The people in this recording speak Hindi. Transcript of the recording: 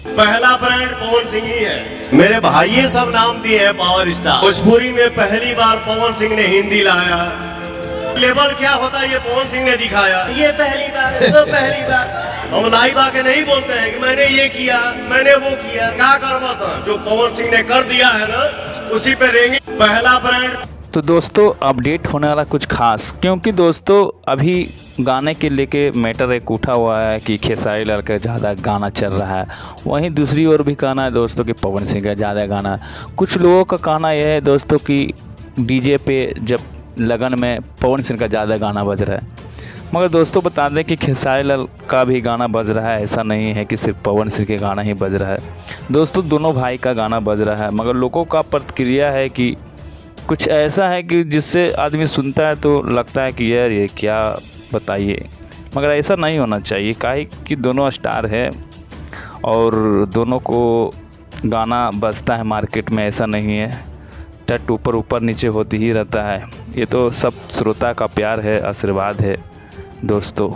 पहला ब्रांड पवन सिंह ही है। मेरे भाई ये सब नाम दिए हैं पावर स्टार। भोजपुरी में पहली बार पवन सिंह ने हिंदी लाया। लेवल क्या होता है ये पवन सिंह ने दिखाया। ये पहली बार, वो पहली बार। हम लाइव आके नहीं बोलते हैं कि मैंने ये किया, मैंने वो किया। क्या कर बस जो पवन सिंह ने कर दिया है ना, उसी पे रहेंगे। पहला ब्रांड। तो दोस्तों अपडेट होने वाला कुछ खास, क्योंकि दोस्तों अभी गाने के लेके मैटर एक उठा हुआ है कि खेसारी लाल का ज़्यादा गाना चल रहा है। वहीं दूसरी ओर भी कहना है दोस्तों कि पवन सिंह का ज़्यादा गाना है। कुछ लोगों का कहना यह है दोस्तों कि डीजे पे जब लगन में पवन सिंह का ज़्यादा गाना बज रहा है, मगर दोस्तों बता दें कि खेसारी लाल का भी गाना बज रहा है। ऐसा नहीं है कि सिर्फ पवन सिंह के गाना ही बज रहा है दोस्तों, दोनों भाई का गाना बज रहा है। मगर लोगों का प्रतिक्रिया है कि कुछ ऐसा है कि जिससे आदमी सुनता है तो लगता है कि यार ये क्या बताइए, मगर ऐसा नहीं होना चाहिए। काहे कि दोनों स्टार है और दोनों को गाना बजता है मार्केट में, ऐसा नहीं है टट ऊपर ऊपर नीचे होती ही रहता है। ये तो सब श्रोता का प्यार है, आशीर्वाद है दोस्तों।